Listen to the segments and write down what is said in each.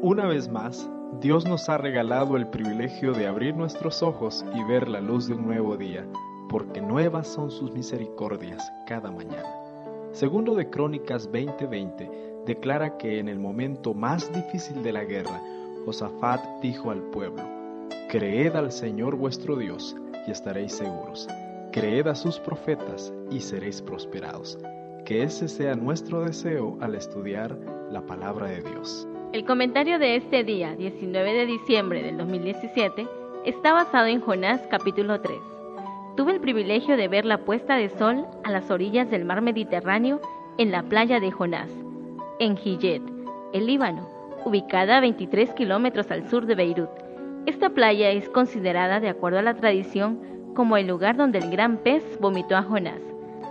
Una vez más, Dios nos ha regalado el privilegio de abrir nuestros ojos y ver la luz de un nuevo día, porque nuevas son sus misericordias cada mañana. Segundo de Crónicas 20:20 declara que en el momento más difícil de la guerra, Josafat dijo al pueblo: «Creed al Señor vuestro Dios y estaréis seguros. Creed a sus profetas y seréis prosperados». Que ese sea nuestro deseo al estudiar la palabra de Dios. El comentario de este día, 19 de diciembre del 2017, está basado en Jonás capítulo 3. Tuve el privilegio de ver la puesta de sol a las orillas del mar Mediterráneo en la playa de Jonás, en Hiyet, el Líbano, ubicada a 23 kilómetros al sur de Beirut. Esta playa es considerada, de acuerdo a la tradición, como el lugar donde el gran pez vomitó a Jonás.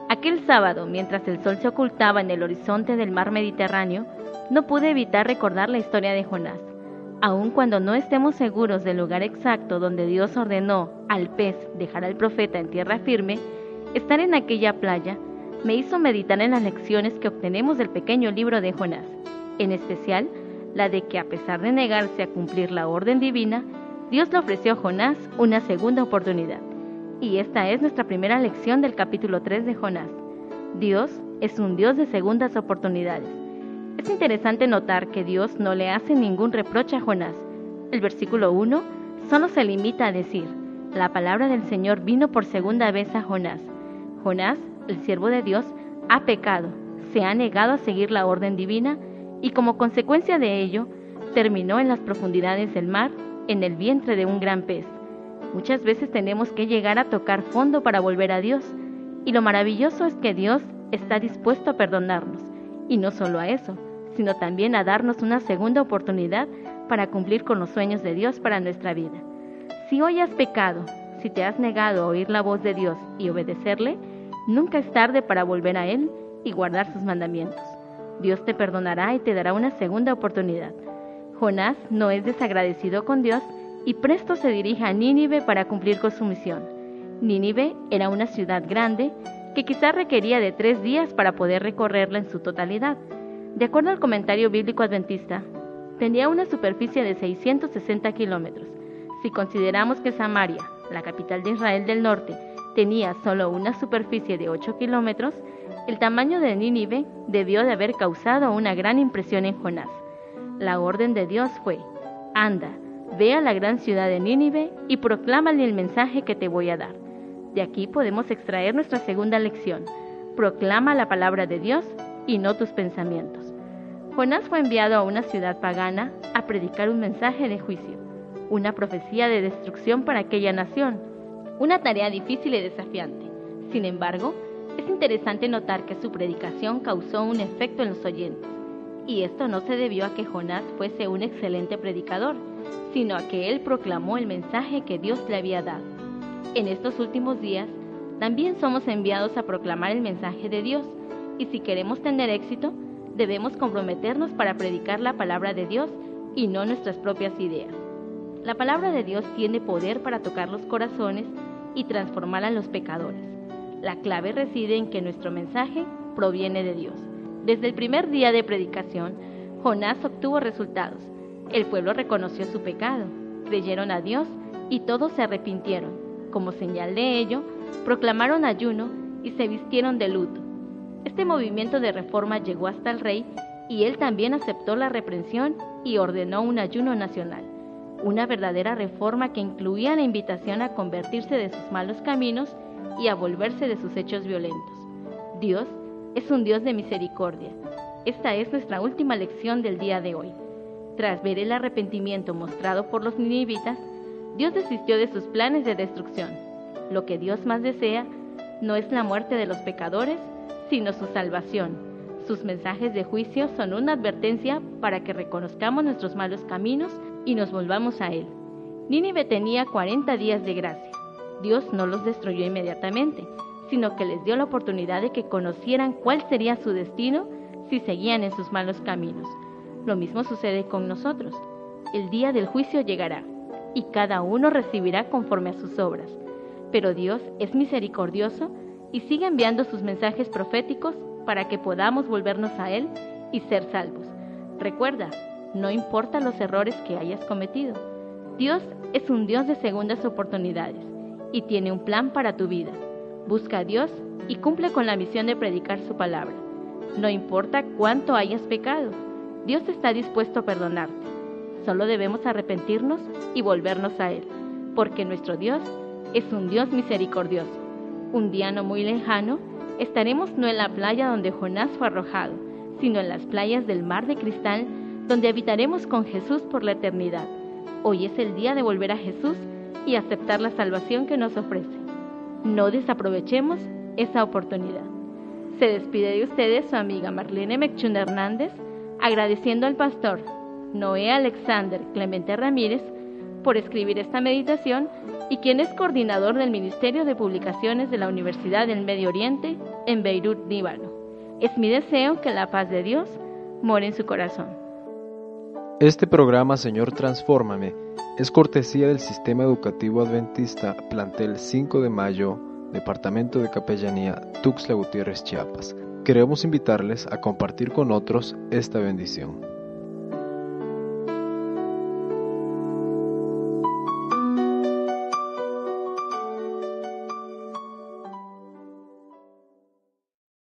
Aquel sábado, mientras el sol se ocultaba en el horizonte del mar Mediterráneo, no pude evitar recordar la historia de Jonás. Aun cuando no estemos seguros del lugar exacto donde Dios ordenó al pez dejar al profeta en tierra firme, estar en aquella playa me hizo meditar en las lecciones que obtenemos del pequeño libro de Jonás, en especial la de que, a pesar de negarse a cumplir la orden divina, Dios le ofreció a Jonás una segunda oportunidad. Y esta es nuestra primera lección del capítulo 3 de Jonás. Dios es un Dios de segundas oportunidades. Es interesante notar que Dios no le hace ningún reproche a Jonás. El versículo 1 solo se limita a decir: la palabra del Señor vino por segunda vez a Jonás. Jonás, el siervo de Dios, ha pecado, se ha negado a seguir la orden divina y como consecuencia de ello, terminó en las profundidades del mar, en el vientre de un gran pez. Muchas veces tenemos que llegar a tocar fondo para volver a Dios, y lo maravilloso es que Dios está dispuesto a perdonarnos, y no solo a eso, sino también a darnos una segunda oportunidad para cumplir con los sueños de Dios para nuestra vida. Si hoy has pecado, si te has negado a oír la voz de Dios y obedecerle, nunca es tarde para volver a Él y guardar sus mandamientos. Dios te perdonará y te dará una segunda oportunidad. Jonás no es desagradecido con Dios y presto se dirige a Nínive para cumplir con su misión. Nínive era una ciudad grande que quizás requería de 3 días para poder recorrerla en su totalidad. De acuerdo al comentario bíblico adventista, tenía una superficie de 660 kilómetros. Si consideramos que Samaria, la capital de Israel del norte, tenía solo una superficie de 8 kilómetros, el tamaño de Nínive debió de haber causado una gran impresión en Jonás. La orden de Dios fue: anda, ve a la gran ciudad de Nínive y proclámale el mensaje que te voy a dar. De aquí podemos extraer nuestra segunda lección: proclama la palabra de Dios y no tus pensamientos. Jonás fue enviado a una ciudad pagana a predicar un mensaje de juicio, una profecía de destrucción para aquella nación, una tarea difícil y desafiante. Sin embargo, es interesante notar que su predicación causó un efecto en los oyentes, y esto no se debió a que Jonás fuese un excelente predicador, sino a que él proclamó el mensaje que Dios le había dado. En estos últimos días, también somos enviados a proclamar el mensaje de Dios, y si queremos tener éxito, debemos comprometernos para predicar la palabra de Dios y no nuestras propias ideas. La palabra de Dios tiene poder para tocar los corazones y transformar a los pecadores. La clave reside en que nuestro mensaje proviene de Dios. Desde el primer día de predicación, Jonás obtuvo resultados. El pueblo reconoció su pecado, creyeron a Dios y todos se arrepintieron. Como señal de ello, proclamaron ayuno y se vistieron de luto. Este movimiento de reforma llegó hasta el rey y él también aceptó la reprensión y ordenó un ayuno nacional. Una verdadera reforma que incluía la invitación a convertirse de sus malos caminos y a volverse de sus hechos violentos. Dios es un Dios de misericordia. Esta es nuestra última lección del día de hoy. Tras ver el arrepentimiento mostrado por los ninivitas, Dios desistió de sus planes de destrucción. Lo que Dios más desea no es la muerte de los pecadores, sino su salvación. Sus mensajes de juicio son una advertencia para que reconozcamos nuestros malos caminos y nos volvamos a Él. Nínive tenía 40 días de gracia. Dios no los destruyó inmediatamente, sino que les dio la oportunidad de que conocieran cuál sería su destino si seguían en sus malos caminos. Lo mismo sucede con nosotros. El día del juicio llegará, y cada uno recibirá conforme a sus obras. Pero Dios es misericordioso y sigue enviando sus mensajes proféticos para que podamos volvernos a Él y ser salvos. Recuerda, no importa los errores que hayas cometido. Dios es un Dios de segundas oportunidades y tiene un plan para tu vida. Busca a Dios y cumple con la misión de predicar su palabra. No importa cuánto hayas pecado, Dios está dispuesto a perdonarte. Solo debemos arrepentirnos y volvernos a Él, porque nuestro Dios es un Dios misericordioso. Un día no muy lejano, estaremos no en la playa donde Jonás fue arrojado, sino en las playas del mar de cristal, donde habitaremos con Jesús por la eternidad. Hoy es el día de volver a Jesús y aceptar la salvación que nos ofrece. No desaprovechemos esa oportunidad. Se despide de ustedes su amiga Marlene Mechunda Hernández, agradeciendo al pastor Noé Alexander Clemente Ramírez por escribir esta meditación y quien es coordinador del Ministerio de Publicaciones de la Universidad del Medio Oriente en Beirut, Líbano. Es mi deseo que la paz de Dios more en su corazón. Este programa Señor Transfórmame es cortesía del Sistema Educativo Adventista Plantel 5 de Mayo, Departamento de Capellanía, Tuxtla Gutiérrez, Chiapas. Queremos invitarles a compartir con otros esta bendición.